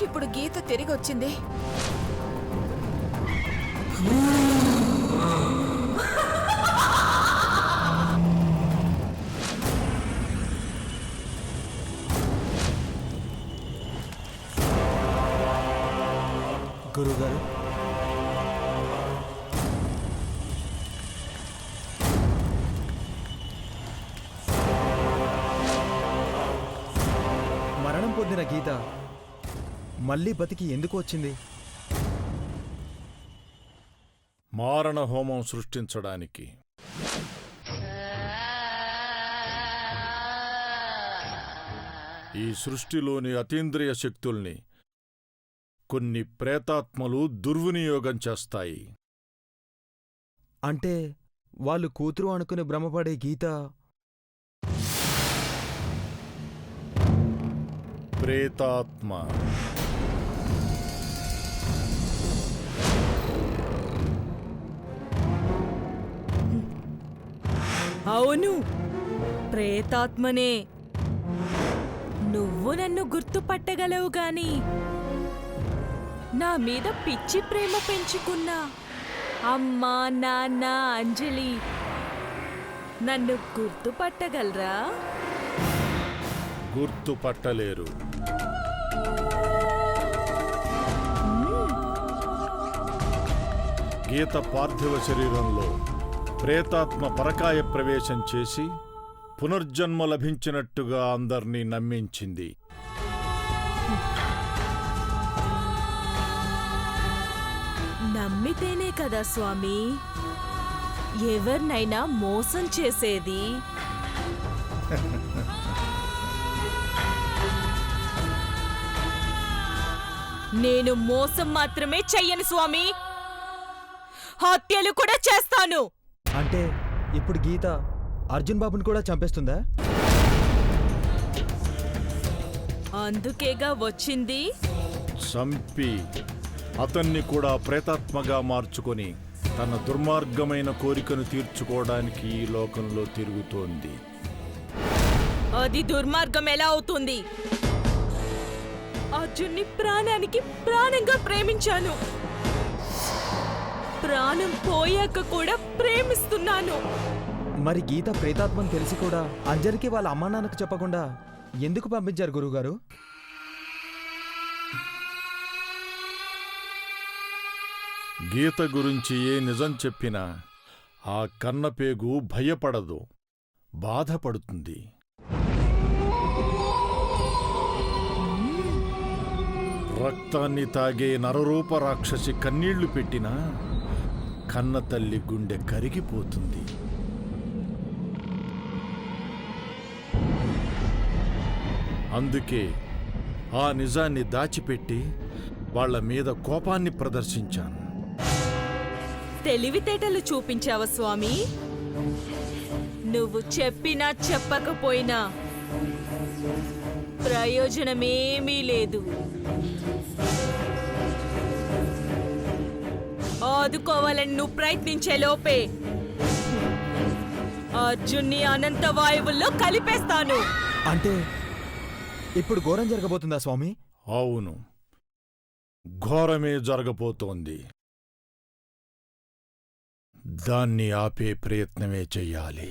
ఇప్పుడు గీత తిరిగొచ్చింది. గురువుగారు, మరణం పొందిన గీత మళ్ళీ బతికి ఎందుకు వచ్చింది? మారణ హోమం సృష్టించడానికి. ఈ సృష్టిలోని అతీంద్రియ శక్తుల్ని కొన్ని ప్రేతాత్మలు దుర్వినియోగం చేస్తాయి. అంటే వాళ్ళు కూతురు అనుకుని భ్రమపడే గీత ప్రేతాత్మ. అవును, ప్రేతాత్మనే. నువ్వు నన్ను గుర్తుపట్టగలవు గాని నా మీద పిచ్చి ప్రేమ పెంచుకున్నా అమ్మా నాన్న అంజలి నన్ను గుర్తుపట్టగలరా? గుర్తుపట్టలేరు. గీత పార్థివ శరీరంలో ప్రేతాత్మ పరకాయ ప్రవేశం చేసి పునర్జన్మ లభించినట్టుగా అందర్నీ నమ్మించింది. నమ్మితేనే కదా స్వామి ఎవరినైనా మోసం చేసేది. నేను మోసం మాత్రమే చెయ్యను స్వామి, హత్యలు కూడా చేస్తాను. అంటే ఇప్పుడు గీత అర్జున్ బాబుని కూడా చంపేస్తుందా? అందుకేగా వచ్చింది. చంపి అతన్ని కూడా ప్రేతాత్మగా మార్చుకొని తన దుర్మార్గమైన కోరికను తీర్చుకోవడానికి ఈ లోకంలో తిరుగుతోంది. అది దుర్మార్గం ఎలా అవుతుంది? అర్జున్ని ప్రాణానికి ప్రాణంగా ప్రేమించాను. ప్రాణం పోయాక కూడా ప్రేమిస్తున్నాను. మరి గీత ప్రేతాత్మని తెలిసి కూడా అంజలికి వాళ్ళ అమ్మా నాన్నకు చెప్పకుండా ఎందుకు పంపించారు గురువుగారు? గీత గురించి ఏ నిజం చెప్పినా ఆ కన్నపేగు భయపడదు, బాధపడుతుంది. రక్తాన్ని తాగే నరరూప రాక్షసి కన్నీళ్లు పెట్టినా కన్నతల్లి గుండె కరిగిపోతుంది. అందుకే ఆ నిజాన్ని దాచిపెట్టి వాళ్ల మీద కోపాన్ని ప్రదర్శించాను. తెలివితేటలు చూపించావా స్వామి? నువ్వు చెప్పినా చెప్పకపోయినా ప్రయోజనమేమీ లేదు. ఆదుకోవాలని నువ్వు ప్రయత్నించే లోపే అర్జున్ని అనంత వాయువుల్లో కలిపేస్తాను. అంటే ఇప్పుడు ఘోరం జరగబోతుందా స్వామి? అవును, ఘోరమే జరగబోతోంది. దాన్ని ఆపే ప్రయత్నమే చెయ్యాలి.